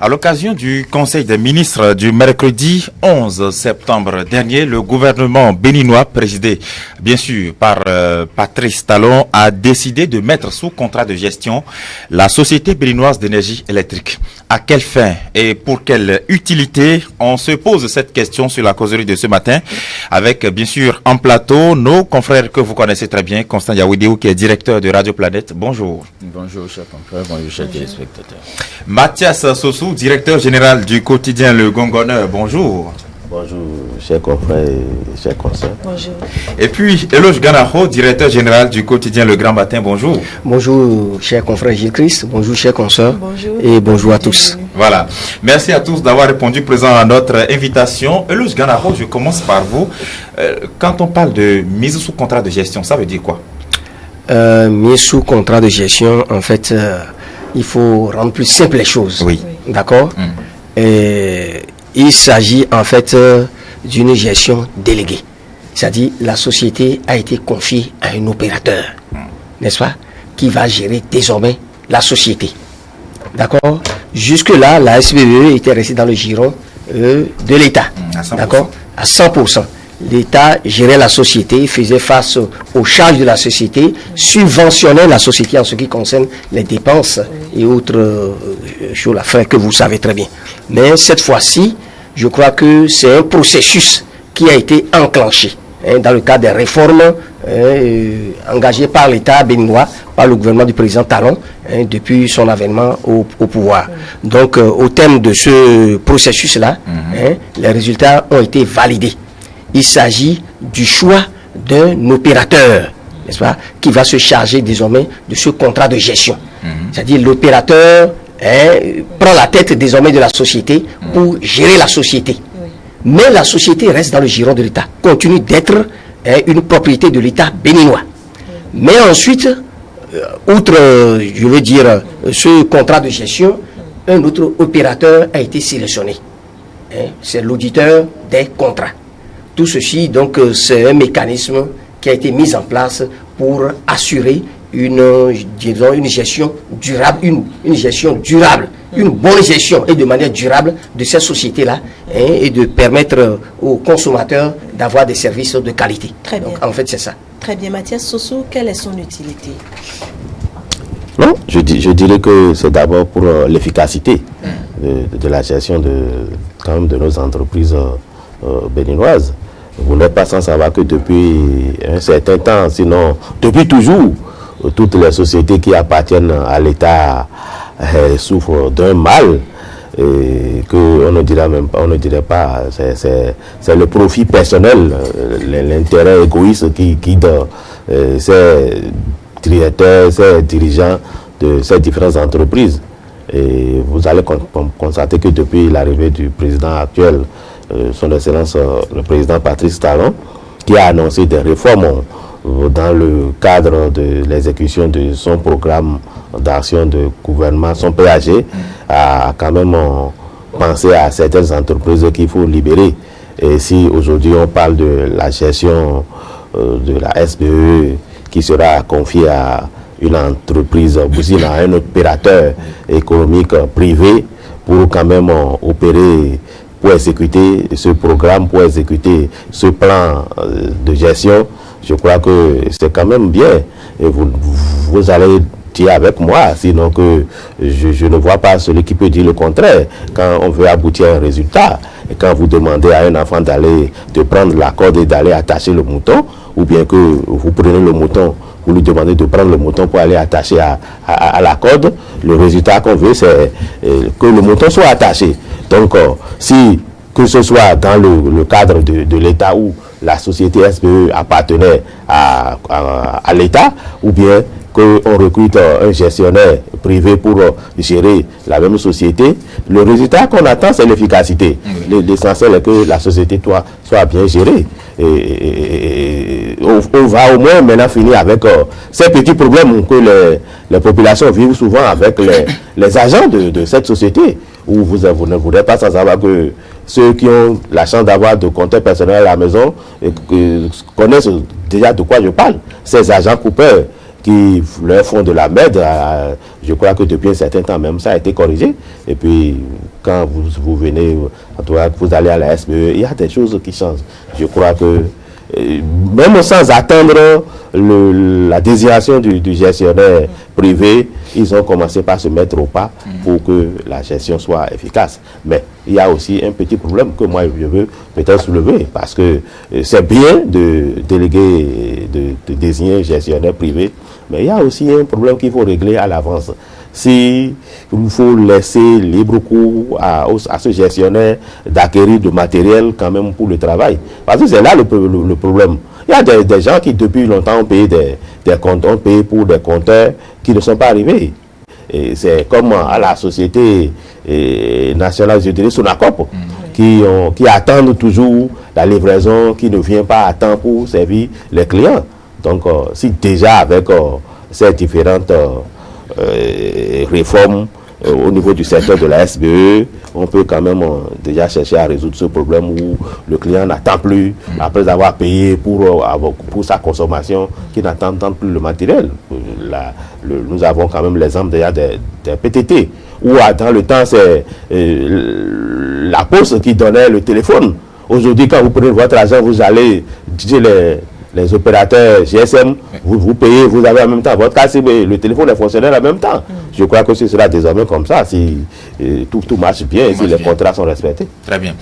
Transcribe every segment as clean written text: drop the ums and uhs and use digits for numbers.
À l'occasion du Conseil des ministres du mercredi 11 septembre dernier, le gouvernement béninois, présidé bien sûr par Patrice Talon, a décidé de mettre sous contrat de gestion la Société béninoise d'énergie électrique. À quelle fin et pour quelle utilité? On se pose cette question sur la causerie de ce matin avec bien sûr en plateau nos confrères que vous connaissez très bien, Constant Yaouidéou qui est directeur de Radio Planète. Bonjour. Bonjour chers confrères, bonjour chers téléspectateurs. Mathias Sossou, directeur général du quotidien Le Gongoneur. Bonjour. Bonjour chers confrères et chers consoeurs. Bonjour. Et puis Eloge Ganaho, directeur général du quotidien Le Grand Matin. Bonjour. Bonjour chers confrères Gilles Christ, bonjour chers consoeurs. Bonjour. Et bonjour à tous. Voilà. Merci à tous d'avoir répondu présent à notre invitation. Eloge Ganaho, je commence par vous. Quand on parle de mise sous contrat de gestion, ça veut dire quoi? Mise sous contrat de gestion, en fait, il faut rendre plus simple les choses. Oui. D'accord. Et il s'agit en fait d'une gestion déléguée. C'est-à-dire la société a été confiée à un opérateur, n'est-ce pas, qui va gérer désormais la société. D'accord. Jusque-là, la SBE était restée dans le giron de l'État. D'accord. À 100%. L'État gérait la société, faisait face aux charges de la société, subventionnait la société en ce qui concerne les dépenses et autres choses, la frais que vous savez très bien. Mais cette fois-ci, je crois que c'est un processus qui a été enclenché dans le cadre des réformes engagées par l'État béninois, par le gouvernement du président Talon, depuis son avènement au pouvoir. Donc, au terme de ce processus-là, les résultats ont été validés. Il s'agit du choix d'un opérateur, n'est-ce pas, qui va se charger désormais de ce contrat de gestion. C'est-à-dire l'opérateur prend la tête désormais de la société pour gérer la société. Mais la société reste dans le giron de l'État, continue d'être une propriété de l'État béninois. Mais ensuite, outre, je veux dire, ce contrat de gestion, un autre opérateur a été sélectionné. C'est l'auditeur des contrats. Tout ceci, donc, c'est un mécanisme qui a été mis en place pour assurer une gestion durable, une gestion durable, une bonne gestion et de manière durable de cette société-là et de permettre aux consommateurs d'avoir des services de qualité. Très bien. Donc, en fait, c'est ça. Très bien. Mathias Sossou, quelle est son utilité? Non, je dirais que c'est d'abord pour l'efficacité de la gestion quand même de nos entreprises béninoises. Vous n'êtes pas sans savoir que depuis un certain temps, sinon depuis toujours, toutes les sociétés qui appartiennent à l'État souffrent d'un mal qu'on ne dirait même pas, on ne dirait pas, c'est le profit personnel, l'intérêt égoïste qui guide ces directeurs, ces dirigeants de ces différentes entreprises. Et vous allez constater que depuis l'arrivée du président actuel, son Excellence le président Patrice Talon, qui a annoncé des réformes dans le cadre de l'exécution de son programme d'action de gouvernement, son PAG, a quand même pensé à certaines entreprises qu'il faut libérer. Et si aujourd'hui on parle de la gestion de la SBE qui sera confiée à une entreprise bousine, à un opérateur économique privé pour quand même opérer, pour exécuter ce programme, pour exécuter ce plan de gestion, je crois que c'est quand même bien. Et vous allez dire avec moi, sinon que je ne vois pas celui qui peut dire le contraire. Quand on veut aboutir à un résultat, et quand vous demandez à un enfant de prendre la corde et d'aller attacher le mouton, ou bien que vous prenez le mouton, vous lui demandez de prendre le mouton pour aller attacher à la corde, le résultat qu'on veut, c'est que le mouton soit attaché. Donc, que ce soit dans le cadre de l'État où la société SBE appartenait à l'État, ou bien qu'on recrute un gestionnaire privé pour gérer la même société, le résultat qu'on attend, c'est l'efficacité. L'essentiel est que la société soit bien gérée. Et on va au moins maintenant finir avec ces petits problèmes que les populations vivent souvent avec les agents de cette société, où vous ne voudrez pas sans savoir que ceux qui ont la chance d'avoir de compteurs personnels à la maison connaissent déjà de quoi je parle. Ces agents coupeurs qui leur font de la merde, je crois que depuis un certain temps même, ça a été corrigé. Et puis, quand vous venez, en tout cas, vous allez à la SBE, il y a des choses qui changent. Je crois que même sans attendre la désignation du gestionnaire privé, ils ont commencé par se mettre au pas pour que la gestion soit efficace. Mais il y a aussi un petit problème que moi je veux peut-être soulever, parce que c'est bien de déléguer, de désigner un gestionnaire privé, mais il y a aussi un problème qu'il faut régler à l'avance. Si il faut laisser libre cours à ce gestionnaire d'acquérir du matériel quand même pour le travail. Parce que c'est là le problème. Il y a des gens qui depuis longtemps ont payé des comptes, ont payé pour des compteurs qui ne sont pas arrivés. Et c'est comme à la Société nationale, je dirais, Sonacop, qui attendent toujours la livraison, qui ne vient pas à temps pour servir les clients. Donc, si déjà avec ces différentes réformes au niveau du secteur de la SBE, on peut quand même déjà chercher à résoudre ce problème où le client n'attend plus, après avoir payé pour sa consommation, qui n'attend plus le matériel. Nous avons quand même l'exemple déjà des PTT, où dans le temps, c'est la poste qui donnait le téléphone. Aujourd'hui, quand vous prenez votre argent, vous allez dire les opérateurs GSM, vous payez, vous avez en même temps votre carte, le téléphone est fonctionnel en même temps. Je crois que ce sera désormais comme ça, si tout marche bien et si les contrats sont respectés. Très bien.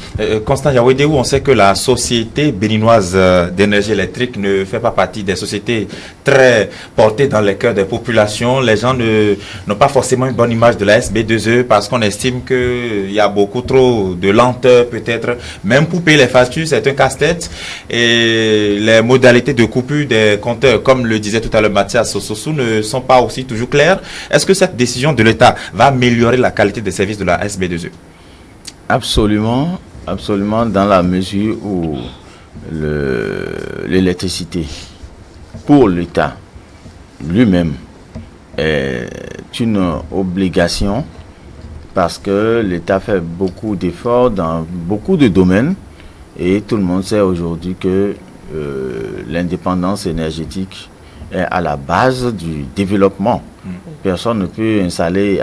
Constant Yaouédéou, on sait que la société béninoise d'énergie électrique ne fait pas partie des sociétés très portées dans les cœurs des populations. Les gens n'ont pas forcément une bonne image de la SB2E parce qu'on estime qu'il y a beaucoup trop de lenteur peut-être. Même pour payer les factures, c'est un casse-tête. Et les modalités de coupure des compteurs, comme le disait tout à l'heure Mathias Sossou, ne sont pas aussi toujours claires. Est-ce que cette décision de l'État va améliorer la qualité des services de la SB2E? Absolument, absolument, dans la mesure où l'électricité pour l'État lui-même est une obligation, parce que l'État fait beaucoup d'efforts dans beaucoup de domaines et tout le monde sait aujourd'hui que l'indépendance énergétique est à la base du développement. Personne ne peut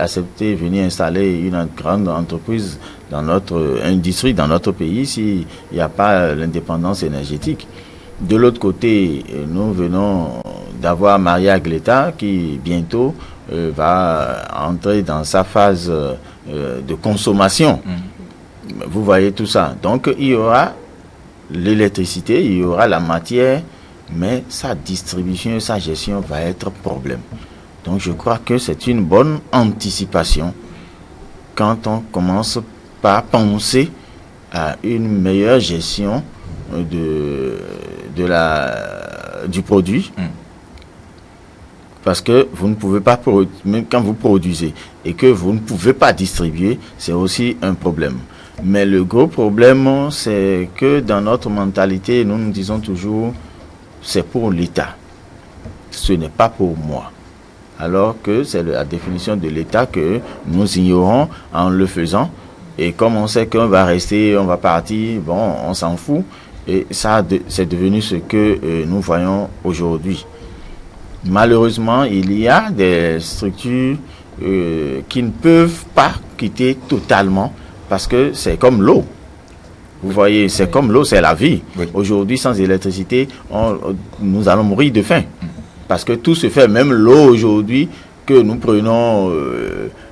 accepter venir installer une grande entreprise dans notre industrie, dans notre pays, s'il n'y a pas l'indépendance énergétique. De l'autre côté, nous venons d'avoir Maria Gleta qui bientôt va entrer dans sa phase de consommation. Vous voyez tout ça. Donc il y aura l'électricité, il y aura la matière, mais sa distribution et sa gestion va être problème. Donc je crois que c'est une bonne anticipation quand on commence par penser à une meilleure gestion du produit. Parce que vous ne pouvez pas, même quand vous produisez et que vous ne pouvez pas distribuer, c'est aussi un problème. Mais le gros problème, c'est que dans notre mentalité, nous disons toujours, c'est pour l'État. Ce n'est pas pour moi. Alors que c'est la définition de l'État que nous ignorons en le faisant. Et comme on sait qu'on va rester, on va partir, bon, on s'en fout. Et ça, c'est devenu ce que nous voyons aujourd'hui. Malheureusement, il y a des structures qui ne peuvent pas quitter totalement, parce que c'est comme l'eau. Vous voyez, c'est comme l'eau, c'est la vie. Oui. Aujourd'hui, sans électricité, nous allons mourir de faim. Parce que tout se fait, même l'eau aujourd'hui, que nous prenons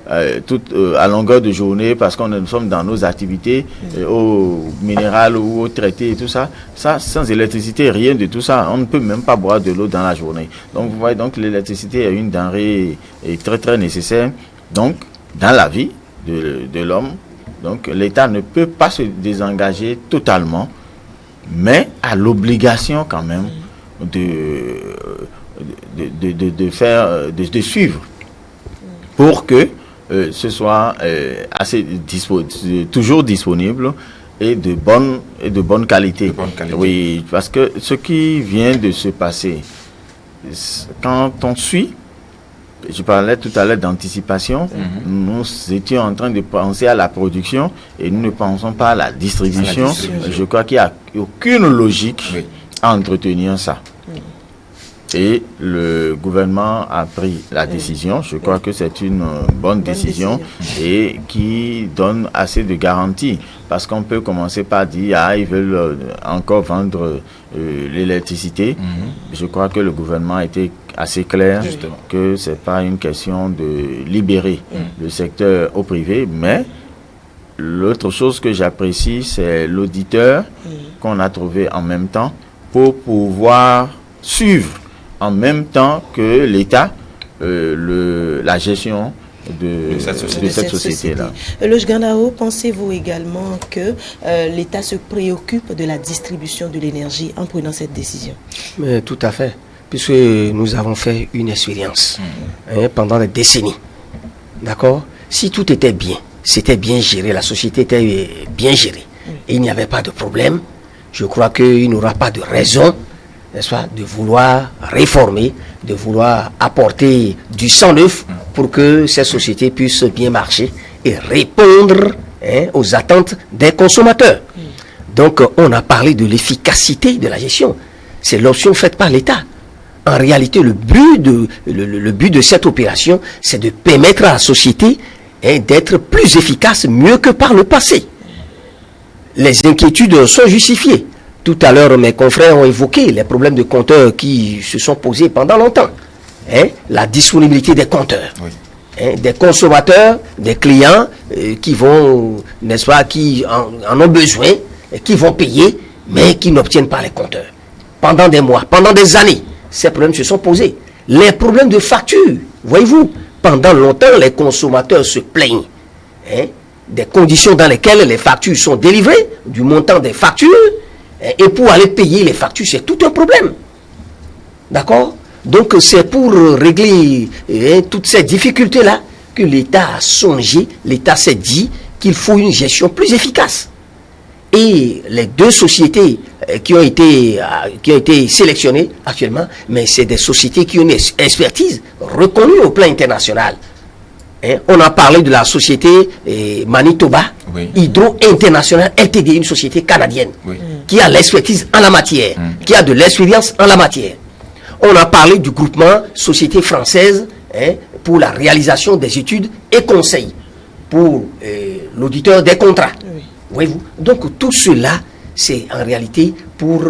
à longueur de journée, parce qu'on nous sommes dans nos activités, eau minérale ou eau traitée et tout ça. Ça, sans électricité, rien de tout ça. On ne peut même pas boire de l'eau dans la journée. Donc, vous voyez, donc l'électricité est une denrée très, très nécessaire. Donc, dans la vie de l'homme, donc l'État ne peut pas se désengager totalement, mais a l'obligation quand même de suivre pour que ce soit toujours disponible et de bonne qualité. Oui, parce que ce qui vient de se passer, quand on suit, je parlais tout à l'heure d'anticipation, nous étions en train de penser à la production et nous ne pensons pas à la distribution. Je crois qu'il n'y a aucune logique à entretenir ça. Et le gouvernement a pris la décision. Je crois que c'est une bonne décision et qui donne assez de garanties. Parce qu'on peut commencer par dire, ah, ils veulent encore vendre l'électricité. Je crois que le gouvernement a été assez clair que c'est pas une question de libérer le secteur au privé, mais l'autre chose que j'apprécie, c'est l'auditeur qu'on a trouvé en même temps pour pouvoir suivre en même temps que l'État la gestion de cette société-là. Loge Ganao, pensez-vous également que l'État se préoccupe de la distribution de l'énergie en prenant cette décision? Mais tout à fait, puisque nous avons fait une expérience pendant des décennies. D'accord? Si tout était bien, c'était bien géré, la société était bien gérée, et il n'y avait pas de problème, je crois qu'il n'y aura pas de raison, n'est-ce pas, de vouloir réformer, de vouloir apporter du sang neuf pour que cette société puisse bien marcher et répondre aux attentes des consommateurs. Donc, on a parlé de l'efficacité de la gestion. C'est l'option faite par l'État. En réalité, le but de cette opération, c'est de permettre à la société d'être plus efficace, mieux que par le passé. Les inquiétudes sont justifiées. Tout à l'heure, mes confrères ont évoqué les problèmes de compteurs qui se sont posés pendant longtemps. La disponibilité des compteurs. Des consommateurs, des clients qui vont, n'est-ce pas, qui en ont besoin, qui vont payer, mais qui n'obtiennent pas les compteurs. Pendant des mois, pendant des années, ces problèmes se sont posés. Les problèmes de facture, voyez-vous, pendant longtemps, les consommateurs se plaignent des conditions dans lesquelles les factures sont délivrées, du montant des factures, et pour aller payer les factures, c'est tout un problème. D'accord? Donc, c'est pour régler toutes ces difficultés-là que l'État a songé, l'État s'est dit qu'il faut une gestion plus efficace. Et les deux sociétés qui ont été sélectionnées actuellement, mais c'est des sociétés qui ont une expertise reconnue au plan international. On a parlé de la société Manitoba, Hydro International LTD, une société canadienne, qui a l'expertise en la matière, qui a de l'expérience en la matière. On a parlé du groupement Société Française pour la réalisation des études et conseils pour l'auditeur des contrats. Voyez-vous? Donc tout cela, c'est en réalité pour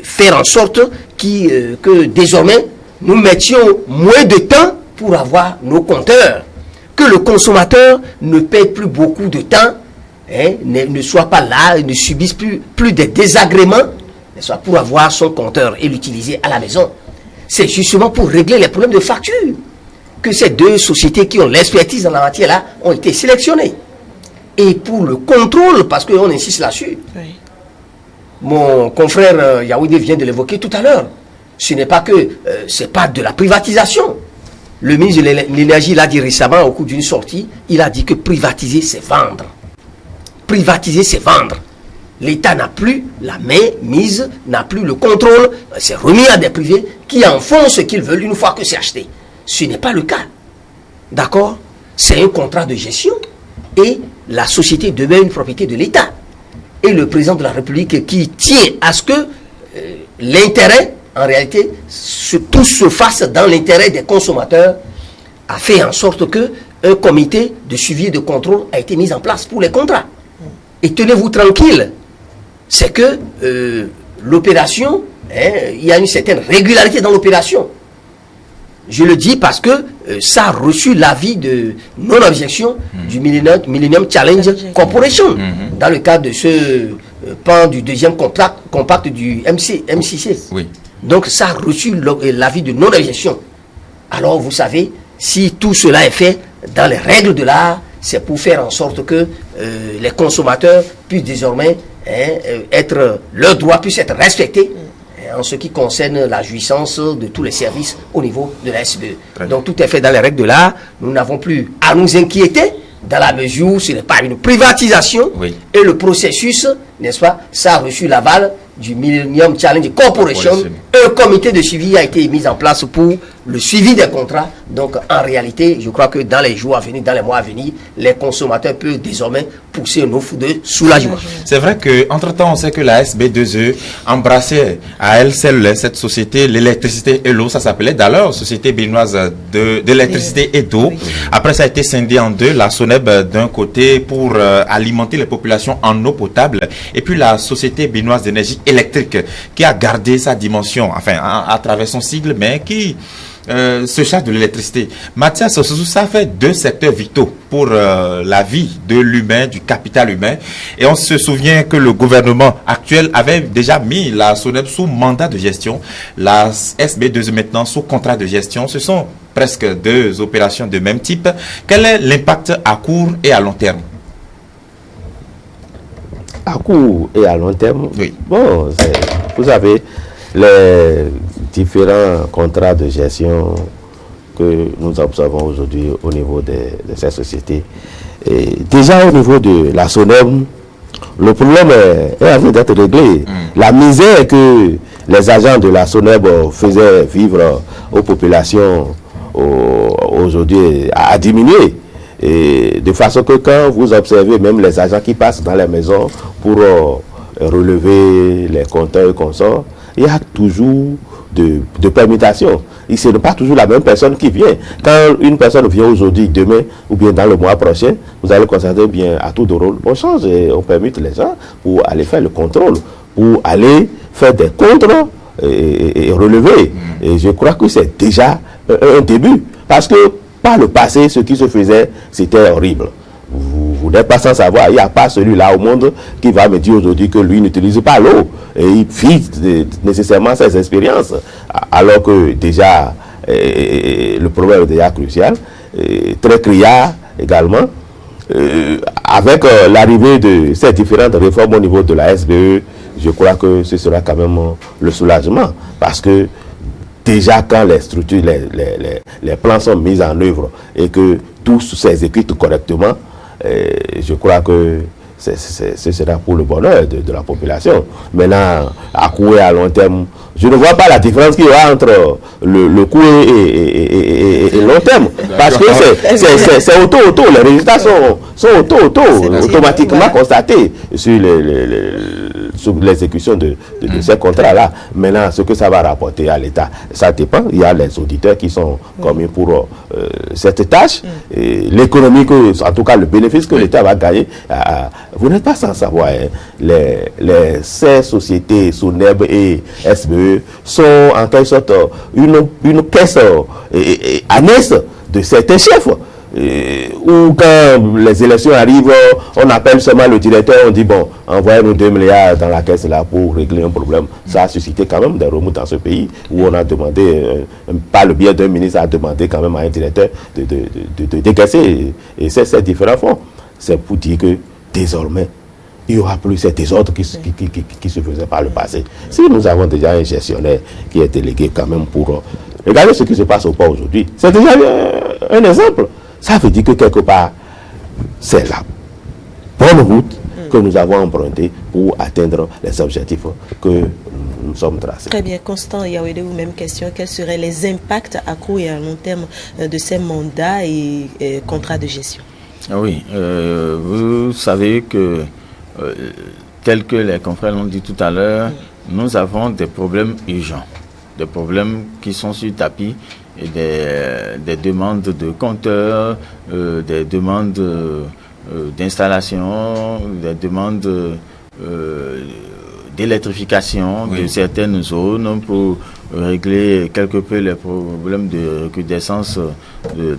faire en sorte que désormais, nous mettions moins de temps pour avoir nos compteurs, que le consommateur ne paie plus beaucoup de temps, ne soit pas là, ne subisse plus des désagréments, soit pour avoir son compteur et l'utiliser à la maison. C'est justement pour régler les problèmes de facture que ces deux sociétés qui ont l'expertise dans la matière-là ont été sélectionnées. Et pour le contrôle, parce qu'on insiste là-dessus, mon confrère Yaoundé vient de l'évoquer tout à l'heure, ce n'est pas que, c'est pas de la privatisation. Le ministre de l'énergie l'a dit récemment au cours d'une sortie, il a dit que privatiser, c'est vendre. Privatiser, c'est vendre. L'État n'a plus la main mise, n'a plus le contrôle, c'est remis à des privés qui en font ce qu'ils veulent une fois que c'est acheté. Ce n'est pas le cas. D'accord? C'est un contrat de gestion et la société demeure une propriété de l'État. Et le président de la République qui tient à ce que l'intérêt, en réalité, tout se fasse dans l'intérêt des consommateurs, a fait en sorte que un comité de suivi et de contrôle a été mis en place pour les contrats. Et tenez-vous tranquille, c'est que l'opération, il y a une certaine régularité dans l'opération. Je le dis parce que ça a reçu l'avis de non-objection du Millennium Challenge Corporation dans le cadre de ce pan du deuxième compact du MCC. Oui. Donc ça a reçu l'avis de non-objection. Alors vous savez, si tout cela est fait dans les règles de l'art, c'est pour faire en sorte que les consommateurs puissent désormais leurs droits puissent être respectés en ce qui concerne la jouissance de tous les services au niveau de la SBE. Donc tout est fait dans les règles de l'art. Nous n'avons plus à nous inquiéter dans la mesure où ce n'est pas une privatisation et le processus, n'est-ce pas, ça a reçu l'aval du Millennium Challenge Corporation Un comité de suivi a été mis en place pour le suivi des contrats. Donc, en réalité, je crois que dans les jours à venir, dans les mois à venir, les consommateurs peuvent désormais pousser une offre de soulagement. C'est vrai qu'entre-temps, on sait que la SB2E embrassait à elle seule cette société, l'électricité et l'eau. Ça s'appelait d'ailleurs Société béninoise de l'électricité et d'eau. Oui. Après, ça a été scindé en deux. La SONEB d'un côté pour alimenter les populations en eau potable. Et puis la Société béninoise d'énergie électrique qui a gardé sa dimension, enfin, à travers son sigle, mais qui se charge de l'électricité. Mathias, ça fait deux secteurs vitaux pour la vie de l'humain, du capital humain. Et on se souvient que le gouvernement actuel avait déjà mis la SONEB sous mandat de gestion, la SB2 maintenant sous contrat de gestion. Ce sont presque deux opérations de même type. Quel est l'impact à court et à long terme? À court et à long terme, oui. Bon, vous savez, les différents contrats de gestion que nous observons aujourd'hui au niveau de ces sociétés. Et déjà au niveau de la SONEB, le problème est en train d'être réglé. La misère que les agents de la SONEB faisaient vivre aux populations aujourd'hui a diminué. Et de façon que quand vous observez même les agents qui passent dans les maisons pour relever les compteurs et consorts, il y a toujours de permutations. Et ce n'est pas toujours la même personne qui vient. Quand une personne vient aujourd'hui, demain, ou bien dans le mois prochain, vous allez constater bien à tout de rôle, on change et on permette les gens pour aller faire le contrôle, pour aller faire des contrôles et relever. Et je crois que c'est déjà un début. Parce que par le passé, ce qui se faisait, c'était horrible. Vous n'êtes pas sans savoir, il n'y a pas celui-là au monde qui va me dire aujourd'hui que lui n'utilise pas l'eau. Et il vit nécessairement ses expériences. Alors que déjà, le problème est déjà crucial. Très criard également. Avec l'arrivée de ces différentes réformes au niveau de la SBE, je crois que ce sera quand même le soulagement. Parce que déjà quand les structures, les plans sont mis en œuvre et que tout s'exécute correctement, je crois que ce sera pour le bonheur de la population. Maintenant, à court et à long terme, je ne vois pas la différence qu'il y a entre le court et long terme. Parce que c'est auto. Les résultats sont automatiquement constatés sur l'exécution de ces contrats-là. Maintenant, ce que ça va rapporter à l'État, ça dépend. Il y a les auditeurs qui sont commis pour cette tâche. L'économie, en tout cas le bénéfice que l'État va gagner, vous n'êtes pas sans savoir. Ces sociétés, SONEB et SBE, sont en quelque sorte une caisse annexe de certains chefs. Ou quand les élections arrivent, on appelle seulement le directeur, on dit bon, envoyez-nous 2 milliards dans la caisse là pour régler un problème. Ça a suscité quand même des remous dans ce pays où on a demandé, par le biais d'un ministre, a demandé quand même à un directeur de décaisser et c'est ces différents fonds. C'est pour dire que désormais, il n'y aura plus ces désordres qui se faisaient par le passé. Si nous avons déjà un gestionnaire qui est délégué quand même pour... regardez ce qui se passe au port aujourd'hui. C'est déjà un exemple. Ça veut dire que quelque part, c'est la bonne route que nous avons empruntée pour atteindre les objectifs que nous sommes tracés. Très bien. Constant Yawede, vous, même question. Quels seraient les impacts à court et à long terme de ces mandats et contrats de gestion? Oui, vous savez que, tel que les confrères l'ont dit tout à l'heure, nous avons des problèmes urgents, des problèmes qui sont sur le tapis, et des demandes de compteurs, des demandes d'installation, des demandes d'électrification de certaines zones pour régler quelque peu les problèmes de recrudescence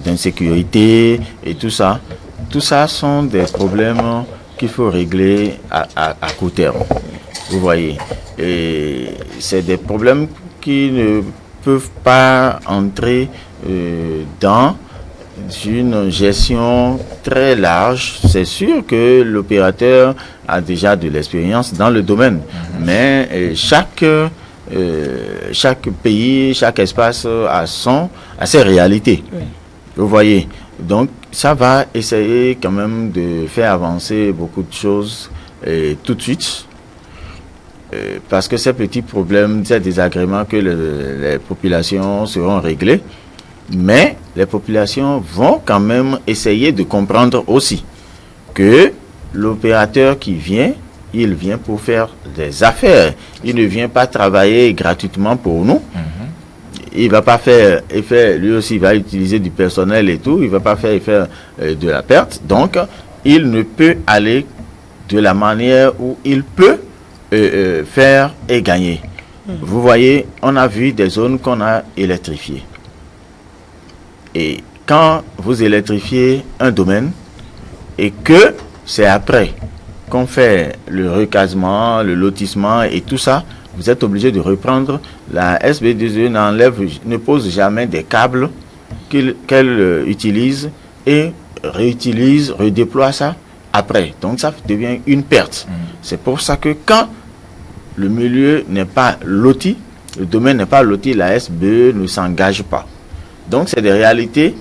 d'insécurité et tout ça. Tout ça sont des problèmes qu'il faut régler à court terme. Vous voyez. Et c'est des problèmes qui ne peuvent pas entrer dans une gestion très large. C'est sûr que l'opérateur a déjà de l'expérience dans le domaine, mais chaque pays, chaque espace a ses réalités. Vous voyez. Donc, ça va essayer quand même de faire avancer beaucoup de choses tout de suite. parce que ces petits problèmes, ces désagréments que les populations seront réglés, mais les populations vont quand même essayer de comprendre aussi que l'opérateur qui vient, il vient pour faire des affaires. Il ne vient pas travailler gratuitement pour nous. Il va pas faire effet, lui aussi il va utiliser du personnel et tout, il va pas faire effet de la perte. Donc, il ne peut aller de la manière où il peut faire et gagner. Vous voyez, on a vu des zones qu'on a électrifiées. Et quand vous électrifiez un domaine et que c'est après qu'on fait le recasement, le lotissement et tout ça, vous êtes obligé de reprendre. La SB2E ne pose jamais des câbles qu'elle utilise et réutilise, redéploie ça après. Donc ça devient une perte. C'est pour ça que quand le milieu n'est pas loti, le domaine n'est pas loti, la SBE ne s'engage pas. Donc c'est des réalités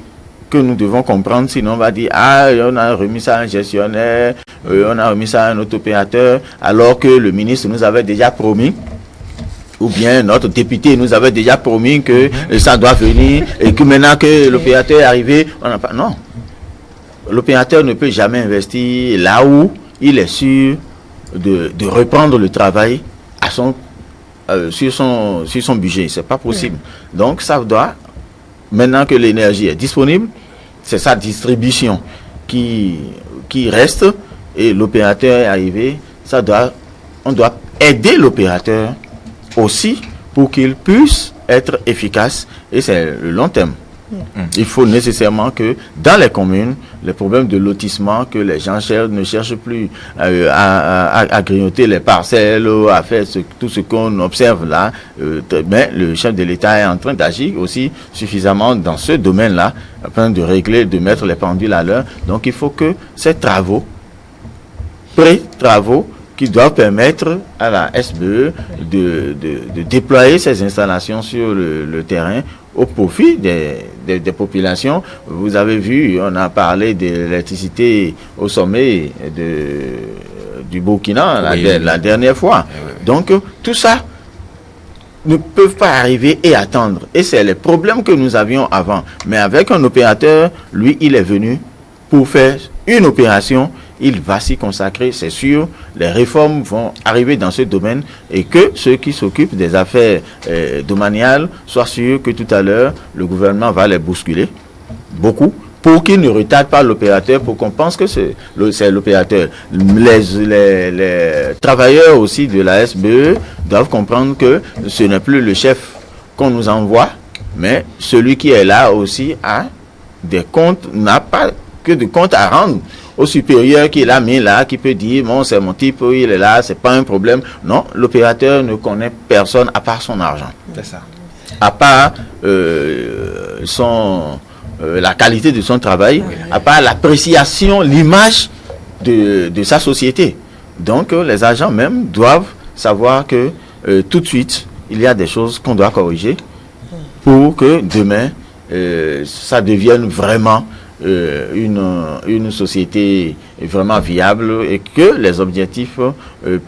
que nous devons comprendre, sinon on va dire, ah, on a remis ça à un gestionnaire, on a remis ça à un autre opérateur, alors que le ministre nous avait déjà promis, ou bien notre député nous avait déjà promis que ça doit venir, et que maintenant que l'opérateur est arrivé, on n'a pas... Non. L'opérateur ne peut jamais investir là où il est sûr de reprendre le travail à sur son budget. C'est pas possible. Donc ça doit, maintenant que l'énergie est disponible, c'est sa distribution qui reste, et l'opérateur est arrivé. On doit aider l'opérateur aussi pour qu'il puisse être efficace, et c'est le long terme. Il faut nécessairement que dans les communes, les problèmes de lotissement, que les gens ne cherchent plus à grignoter les parcelles, à faire tout ce qu'on observe là, mais le chef de l'État est en train d'agir aussi suffisamment dans ce domaine-là, afin de régler, de mettre les pendules à l'heure. Donc il faut que ces travaux, pré-travaux, qui doivent permettre à la SBE de déployer ces installations sur le terrain au profit des populations. Vous avez vu, on a parlé de l'électricité au sommet du Burkina la dernière fois. Donc tout ça ne peuvent pas arriver et attendre. Et c'est les problèmes que nous avions avant. Mais avec un opérateur, lui, il est venu pour faire une opération. Il va s'y consacrer, c'est sûr. Les réformes vont arriver dans ce domaine, et que ceux qui s'occupent des affaires domaniales soient sûrs que tout à l'heure, le gouvernement va les bousculer, beaucoup, pour qu'ils ne retardent pas l'opérateur, pour qu'on pense que c'est l'opérateur. Les travailleurs aussi de la SBE doivent comprendre que ce n'est plus le chef qu'on nous envoie, mais celui qui est là aussi a des comptes, n'a pas que de comptes à rendre au supérieur qui l'a mis là, qui peut dire, bon, c'est mon type, il est là, c'est pas un problème. Non, l'opérateur ne connaît personne à part son argent. C'est ça. À part la qualité de son travail, à part l'appréciation, l'image de sa société. Donc, les agents même doivent savoir que tout de suite, il y a des choses qu'on doit corriger pour que demain, ça devienne vraiment une société vraiment viable, et que les objectifs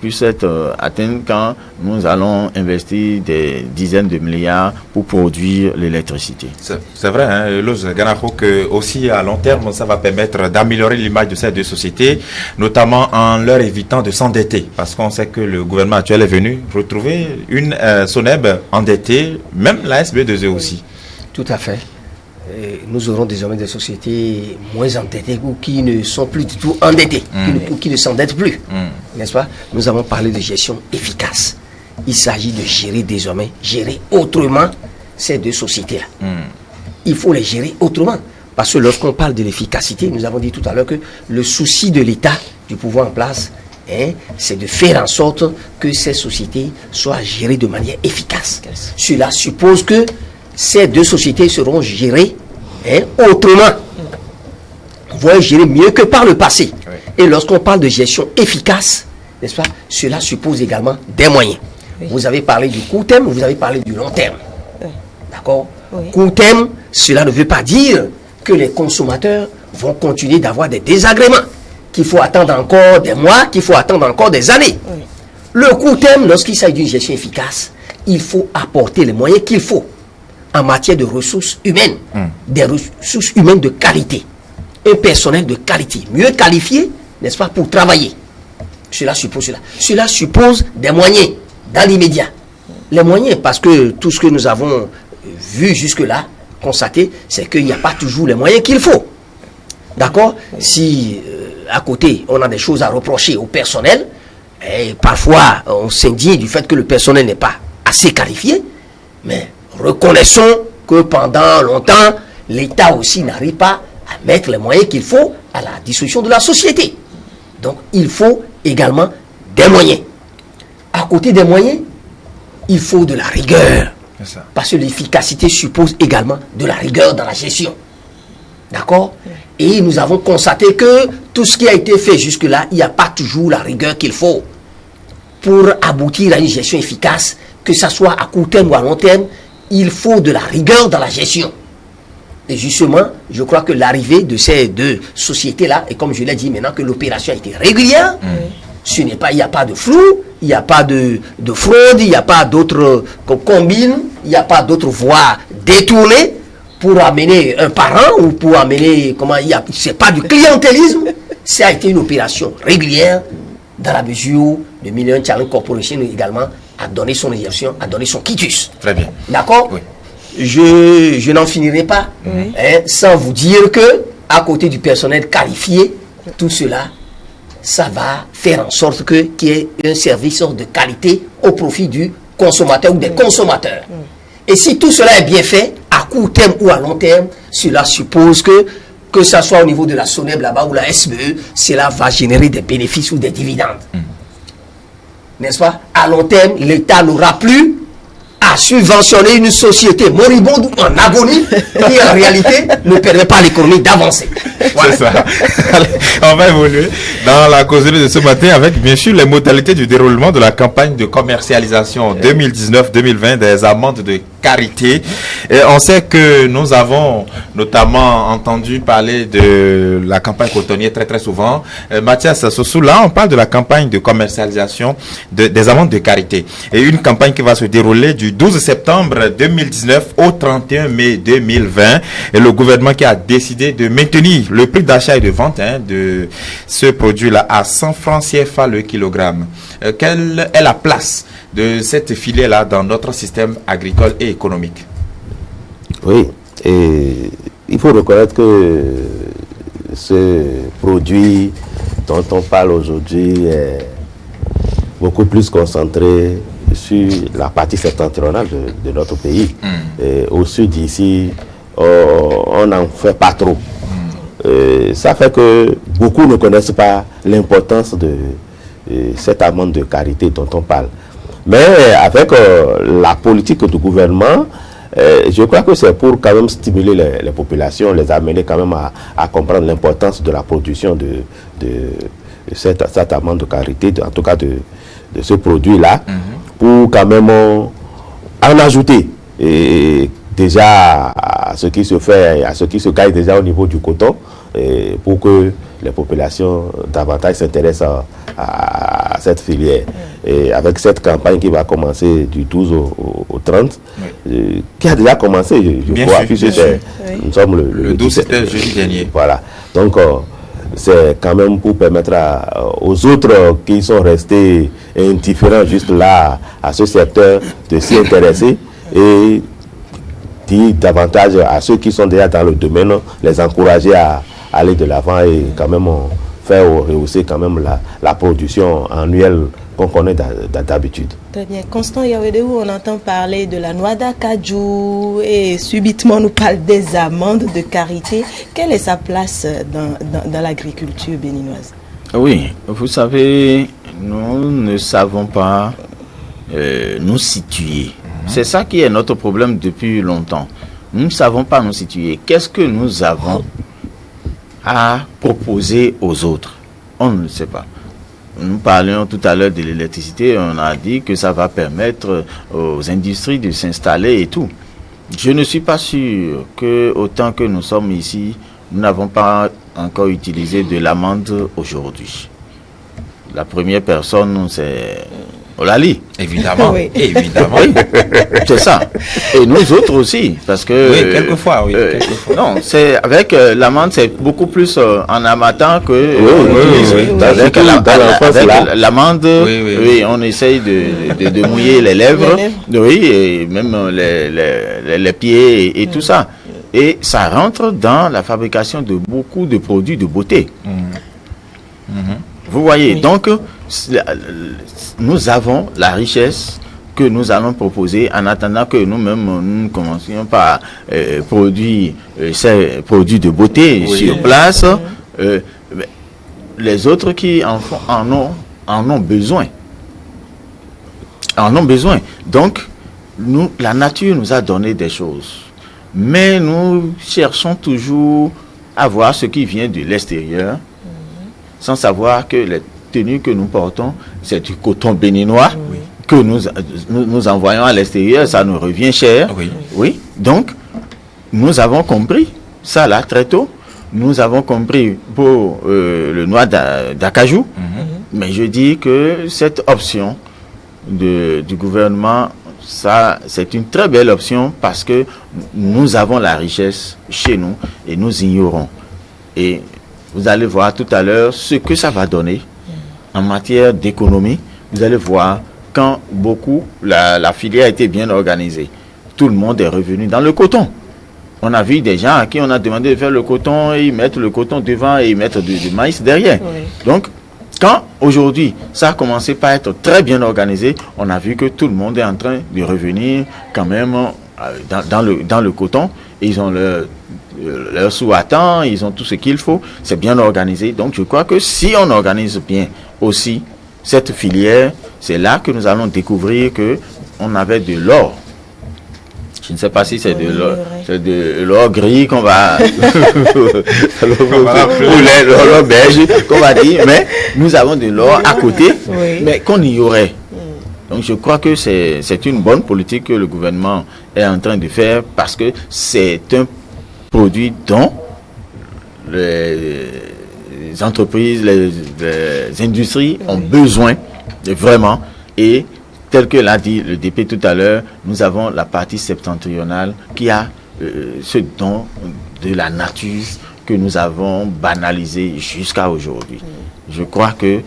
puissent être atteints quand nous allons investir des dizaines de milliards pour produire l'électricité. C'est vrai, hein, Luz Ganako, que aussi à long terme, ça va permettre d'améliorer l'image de ces deux sociétés, notamment en leur évitant de s'endetter, parce qu'on sait que le gouvernement actuel est venu retrouver une SONEB endettée, même la SB2E aussi. Tout à fait. Nous aurons désormais des sociétés moins endettées, ou qui ne sont plus du tout endettées, qui ne s'endettent plus, n'est-ce pas? Nous avons parlé de gestion efficace. Il s'agit de gérer autrement ces deux sociétés-là. Il faut les gérer autrement, parce que lorsqu'on parle de l'efficacité, nous avons dit tout à l'heure que le souci de l'État, du pouvoir en place, c'est de faire en sorte que ces sociétés soient gérées de manière efficace. Cela suppose que ces deux sociétés seront gérées autrement, voire gérées mieux que par le passé. Et lorsqu'on parle de gestion efficace, n'est-ce pas, cela suppose également des moyens. Vous avez parlé du court terme, vous avez parlé du long terme. D'accord? Court terme, cela ne veut pas dire que les consommateurs vont continuer d'avoir des désagréments, qu'il faut attendre encore des mois, qu'il faut attendre encore des années. Le court terme, lorsqu'il s'agit d'une gestion efficace, il faut apporter les moyens qu'il faut en matière de ressources humaines, des ressources humaines de qualité, un personnel de qualité, mieux qualifié, n'est-ce pas, pour travailler. Cela suppose cela. Cela suppose des moyens dans l'immédiat. Les moyens, parce que tout ce que nous avons vu jusque-là, constaté, c'est qu'il n'y a pas toujours les moyens qu'il faut. D'accord? Si à côté, on a des choses à reprocher au personnel, et parfois on s'indigne du fait que le personnel n'est pas assez qualifié, mais reconnaissons que pendant longtemps, l'État aussi n'arrive pas à mettre les moyens qu'il faut à la disposition de la société. Donc, il faut également des moyens. À côté des moyens, il faut de la rigueur. Parce que l'efficacité suppose également de la rigueur dans la gestion. D'accord? Et nous avons constaté que tout ce qui a été fait jusque-là, il n'y a pas toujours la rigueur qu'il faut pour aboutir à une gestion efficace, que ce soit à court terme ou à long terme. Il faut de la rigueur dans la gestion. Et justement, je crois que l'arrivée de ces deux sociétés-là, et comme je l'ai dit maintenant que l'opération a été régulière, ce n'est pas, il n'y a pas de flou, il n'y a pas de fraude, il n'y a pas d'autres combines, il n'y a pas d'autres voies détournées pour amener un parent ou pour amener, c'est pas du clientélisme, ça a été une opération régulière dans la mesure où le Millennium Challenge Corporation également a donné son élection, a donné son quitus. Très bien. D'accord? Oui. Je n'en finirai pas sans vous dire que à côté du personnel qualifié, tout cela, ça va faire en sorte qu'il y ait un service de qualité au profit du consommateur ou des consommateurs. Et si tout cela est bien fait, à court terme ou à long terme, cela suppose que ça soit au niveau de la SONEB là-bas ou la SBE, cela va générer des bénéfices ou des dividendes. N'est-ce pas? À long terme, l'État n'aura plus à subventionner une société moribonde ou en agonie qui en réalité ne permet pas à l'économie d'avancer. Voilà. C'est ça. Allez, on va évoluer dans la causerie de ce matin avec bien sûr les modalités du déroulement de la campagne de commercialisation 2019-2020 des amendes de carité. Et on sait que nous avons notamment entendu parler de la campagne cotonnière très souvent. Mathias Sossou, là on parle de la campagne de commercialisation des amendes de carité. Et une campagne qui va se dérouler du 12 septembre 2019 au 31 mai 2020. Et le gouvernement qui a décidé de maintenir le prix d'achat et de vente de ce produit-là à 100 francs CFA le kilogramme. Quelle est la place de cette filière-là dans notre système agricole et économique? Oui, et il faut reconnaître que ce produit dont on parle aujourd'hui est beaucoup plus concentré sur la partie septentrionale de notre pays. Et au sud ici, on n'en fait pas trop. Ça fait que beaucoup ne connaissent pas l'importance de cette amende de carité dont on parle. Mais avec la politique du gouvernement, je crois que c'est pour quand même stimuler les populations, les amener quand même à comprendre l'importance de la production de cette amende de carité, en tout cas de ce produit-là, pour quand même en ajouter. Et déjà à ce qui se fait, à ce qui se gagne déjà au niveau du coton, et pour que les populations davantage s'intéressent à cette filière. Et avec cette campagne qui va commencer du 12 au 30, qui a déjà commencé, je crois, puisque nous sommes le 12, c'était jeudi dernier. Voilà. Donc, c'est quand même pour permettre aux autres qui sont restés indifférents juste là à ce secteur de s'y intéresser et dire davantage à ceux qui sont déjà dans le domaine, les encourager à aller de l'avant et quand même faire rehausser quand même la production annuelle qu'on connaît d'habitude. Très bien. Constant Yaouedou, on entend parler de la noix d'acajou et subitement on nous parle des amandes de carité. Quelle est sa place dans l'agriculture béninoise? Oui, vous savez, nous ne savons pas nous situer. C'est ça qui est notre problème depuis longtemps. Nous ne savons pas nous situer. Qu'est-ce que nous avons à proposer aux autres? On ne le sait pas. Nous parlions tout à l'heure de l'électricité, on a dit que ça va permettre aux industries de s'installer et tout. Je ne suis pas sûr que autant que nous sommes ici, nous n'avons pas encore utilisé de l'amande aujourd'hui. La première personne, c'est Olali. Évidemment, Oui. évidemment. Oui, c'est ça. Et nous autres aussi, parce que... Oui, quelquefois, oui. Quelquefois. Non, c'est avec l'amande, c'est beaucoup plus en amateur que... oui. Avec l'amande, Oui. on essaye de mouiller les lèvres, oui, et même les pieds et tout ça. Et ça rentre dans la fabrication de beaucoup de produits de beauté. Vous voyez, donc, nous avons la richesse que nous allons proposer en attendant que nous-mêmes nous commencions par produire ces produits de beauté sur place. Les autres qui en ont besoin. Donc, la nature nous a donné des choses. Mais nous cherchons toujours à voir ce qui vient de l'extérieur, sans savoir que les tenues que nous portons, c'est du coton béninois que nous envoyons à l'extérieur, ça nous revient cher. Oui. Donc, nous avons compris ça là très tôt. Nous avons compris pour le noix d'acajou. Mais je dis que cette option du gouvernement, ça, c'est une très belle option parce que nous avons la richesse chez nous et nous ignorons. Et vous allez voir tout à l'heure ce que ça va donner en matière d'économie. Vous allez voir quand la filière a été bien organisée. Tout le monde est revenu dans le coton. On a vu des gens à qui on a demandé de faire le coton et ils mettent le coton devant et ils mettent du maïs derrière. Donc, quand aujourd'hui, ça a commencé par être très bien organisé, on a vu que tout le monde est en train de revenir quand même dans le coton. Ils ont leur sous-attend, ils ont tout ce qu'il faut, c'est bien organisé. Donc je crois que si on organise bien aussi cette filière, c'est là que nous allons découvrir que on avait de l'or. Je ne sais pas si c'est de l'or gris qu'on va ou l'or beige qu'on va dire, mais nous avons de l'or à côté, mais qu'on ignorait. Donc je crois que c'est une bonne politique que le gouvernement est en train de faire parce que c'est un produit dont les entreprises, les industries ont besoin vraiment. Et tel que l'a dit le DP tout à l'heure, nous avons la partie septentrionale qui a ce don de la nature que nous avons banalisé jusqu'à aujourd'hui. Je crois que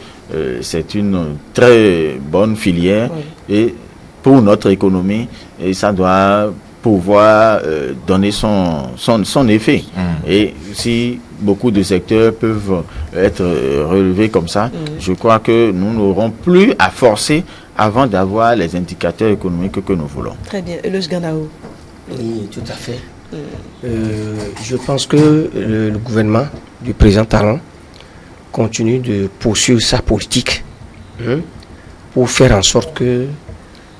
c'est une très bonne filière et pour notre économie, et ça doit pouvoir donner son effet. Et si beaucoup de secteurs peuvent être relevés comme ça, je crois que nous n'aurons plus à forcer avant d'avoir les indicateurs économiques que nous voulons. Très bien. Eloge Gandao. Oui, tout à fait. Je pense que le gouvernement du président Talon continue de poursuivre sa politique pour faire en sorte que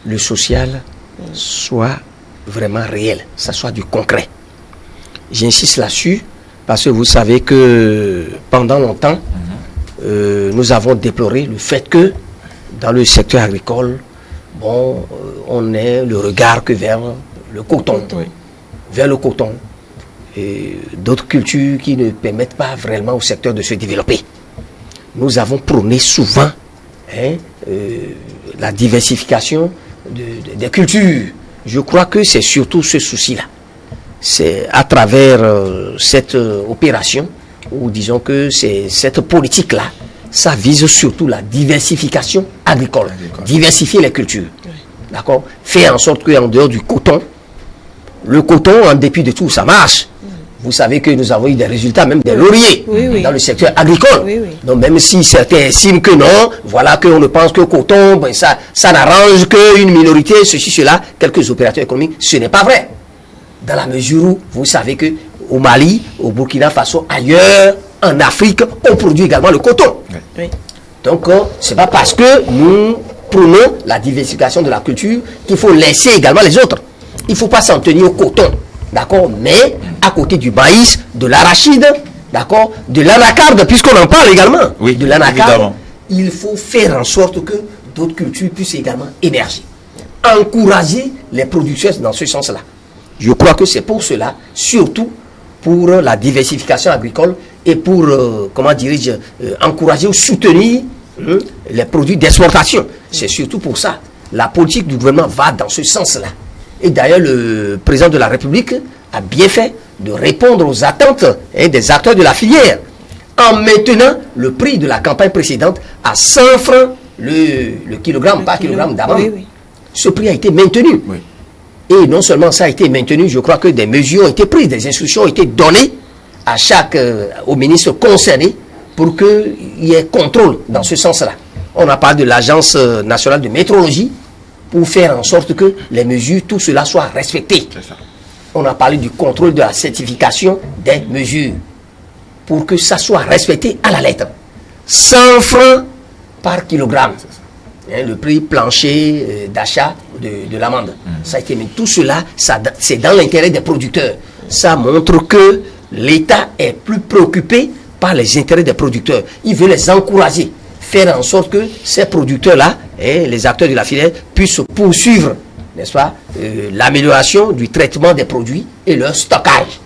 le social soit vraiment réel, ça soit du concret. J'insiste là-dessus parce que vous savez que pendant longtemps, nous avons déploré le fait que dans le secteur agricole, on ait le regard que vers le coton. Vers le coton. Et d'autres cultures qui ne permettent pas vraiment au secteur de se développer. Nous avons prôné souvent la diversification des cultures. Je crois que c'est surtout ce souci-là. C'est à travers cette opération, ou disons que c'est cette politique-là, ça vise surtout la diversification agricole. Diversifier les cultures. D'accord ? Faire en sorte qu'en dehors du coton, le coton, en dépit de tout, ça marche. Vous savez que nous avons eu des résultats, même des lauriers, dans le secteur agricole. Donc même si certains estiment que non, voilà qu'on ne pense que coton, ça n'arrange qu'une minorité, ceci, cela, quelques opérateurs économiques, ce n'est pas vrai. Dans la mesure où vous savez que au Mali, au Burkina Faso, ailleurs, en Afrique, on produit également le coton. Donc c'est pas parce que nous prônons la diversification de la culture qu'il faut laisser également les autres. Il ne faut pas s'en tenir au coton. D'accord, mais à côté du maïs, de l'arachide, d'accord, de l'anacarde, puisqu'on en parle également, de l'anacarde, il faut faire en sorte que d'autres cultures puissent également émerger. Encourager les productions dans ce sens-là. Je crois que c'est pour cela, surtout pour la diversification agricole et pour, comment dirais-je, encourager ou soutenir les produits d'exportation. C'est surtout pour ça. La politique du gouvernement va dans ce sens-là. Et d'ailleurs, le président de la République a bien fait de répondre aux attentes des acteurs de la filière en maintenant le prix de la campagne précédente à 100 francs le kilogramme, par kilogramme d'amande. Oui, oui. Ce prix a été maintenu. Oui. Et non seulement ça a été maintenu, je crois que des mesures ont été prises, des instructions ont été données à au ministre concerné pour qu'il y ait contrôle dans ce sens-là. On a parlé de l'Agence nationale de météorologie pour faire en sorte que les mesures, tout cela soit respecté. On a parlé du contrôle de la certification des mesures pour que ça soit respecté à la lettre. 100 francs par kilogramme. Le prix plancher d'achat de l'amande. Ça a été, mais tout cela, c'est dans l'intérêt des producteurs. Ça montre que l'État est plus préoccupé par les intérêts des producteurs. Il veut les encourager, faire en sorte que ces producteurs-là, les acteurs de la filière, puissent poursuivre, n'est-ce pas, l'amélioration du traitement des produits et leur stockage.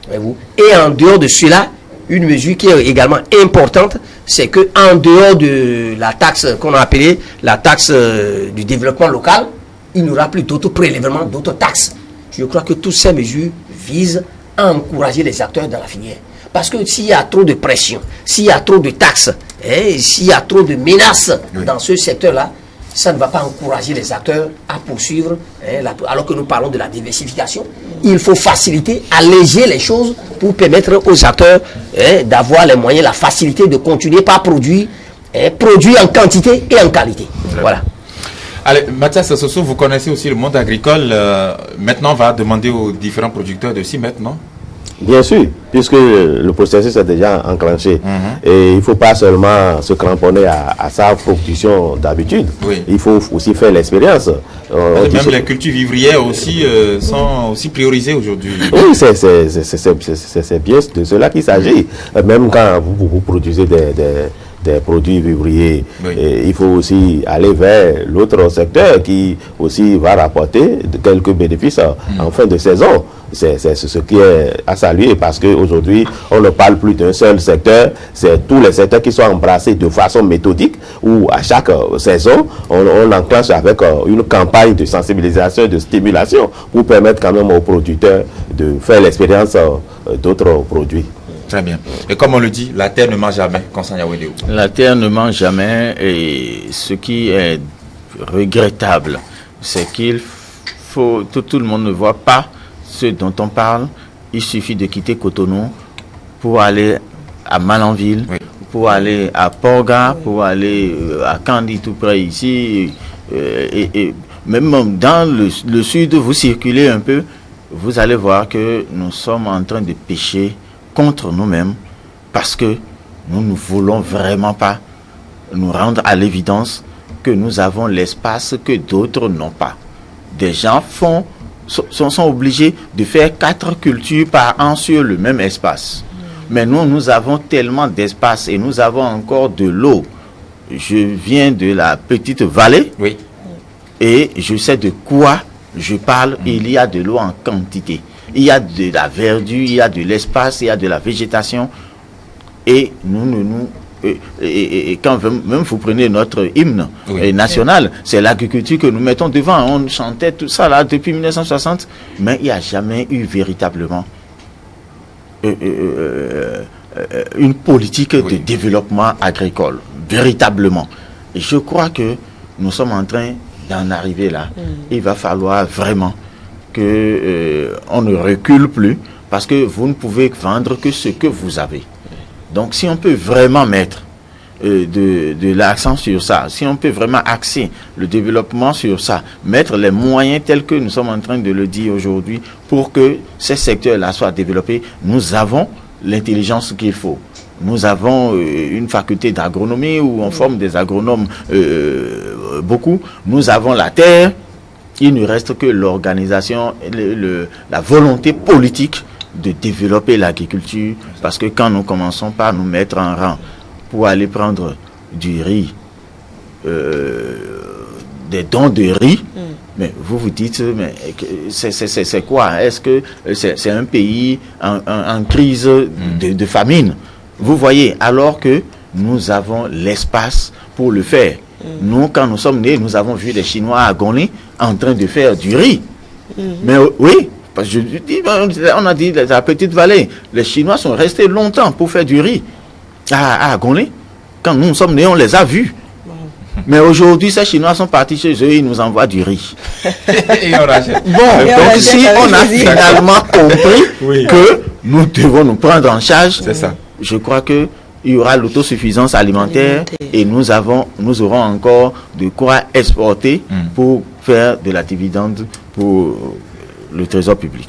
Voyez-vous. Et en dehors de cela, une mesure qui est également importante, c'est que en dehors de la taxe qu'on a appelée la taxe du développement local, il n'y aura plus d'autres prélèvements, d'autres taxes. Je crois que toutes ces mesures visent à encourager les acteurs dans la filière. Parce que s'il y a trop de pression, s'il y a trop de taxes, s'il y a trop de menaces dans ce secteur-là, ça ne va pas encourager les acteurs à poursuivre, alors que nous parlons de la diversification. Il faut faciliter, alléger les choses pour permettre aux acteurs d'avoir les moyens, la facilité de continuer par produire en quantité et en qualité. Voilà. Allez, Mathias Soso, vous connaissez aussi le monde agricole. Maintenant, on va demander aux différents producteurs de s'y mettre, non? Bien sûr, puisque le processus est déjà enclenché. Et il ne faut pas seulement se cramponner à sa production d'habitude. Oui. Il faut aussi faire l'expérience. Même les cultures vivrières aussi sont aussi priorisées aujourd'hui. Oui, c'est bien de cela qu'il s'agit. Même quand vous produisez des produits vivriers, il faut aussi aller vers l'autre secteur qui aussi va rapporter quelques bénéfices en fin de saison. C'est ce qui est à saluer, parce qu'aujourd'hui, on ne parle plus d'un seul secteur, c'est tous les secteurs qui sont embrassés de façon méthodique, où à chaque saison, on enclenche avec une campagne de sensibilisation et de stimulation pour permettre quand même aux producteurs de faire l'expérience d'autres produits. Très bien. Et comme on le dit, la terre ne ment jamais. La terre ne ment jamais, et ce qui est regrettable, c'est qu'il faut, tout le monde ne voit pas ce dont on parle. Il suffit de quitter Cotonou pour aller à Malanville, pour aller à Porga, pour aller à Kandi, tout près ici, et même dans le sud, vous circulez un peu, vous allez voir que nous sommes en train de pécher contre nous-mêmes, parce que nous ne voulons vraiment pas nous rendre à l'évidence que nous avons l'espace que d'autres n'ont pas. Des gens sont obligés de faire 4 cultures par an sur le même espace. Mais nous avons tellement d'espace et nous avons encore de l'eau. Je viens de la petite vallée et je sais de quoi je parle. Il y a de l'eau en quantité. Il y a de la verdure, il y a de l'espace, il y a de la végétation. Et quand même vous prenez notre hymne national, c'est l'agriculture que nous mettons devant. On chantait tout ça là depuis 1960, mais il n'y a jamais eu véritablement une politique de développement agricole, véritablement. Et je crois que nous sommes en train d'en arriver là. Il va falloir vraiment que on ne recule plus, parce que vous ne pouvez vendre que ce que vous avez. Donc si on peut vraiment mettre de l'accent sur ça, si on peut vraiment axer le développement sur ça, mettre les moyens tels que nous sommes en train de le dire aujourd'hui pour que ces secteurs-là soient développés, nous avons l'intelligence qu'il faut. Nous avons une faculté d'agronomie où on forme des agronomes beaucoup. Nous avons la terre. Il ne reste que l'organisation, la volonté politique de développer l'agriculture, parce que quand nous commençons par nous mettre en rang pour aller prendre du riz, des dons de riz, mais vous vous dites, mais c'est quoi? Est-ce que c'est un pays en crise de famine? Vous voyez, alors que nous avons l'espace pour le faire. Nous, quand nous sommes nés, nous avons vu les Chinois à Gonlé en train de faire du riz. Mais oui, parce que je dis, on a dit la petite vallée, les Chinois sont restés longtemps pour faire du riz à Gonlé. Quand nous sommes nés, on les a vus. Mais aujourd'hui, ces Chinois sont partis chez eux, ils nous envoient du riz. Et on rachète. Bon, Et donc si on a finalement compris Oui. que nous devons nous prendre en charge, C'est ça. je crois que il y aura l'autosuffisance alimentaire et nous aurons encore de quoi exporter pour faire de la dividende pour le trésor public.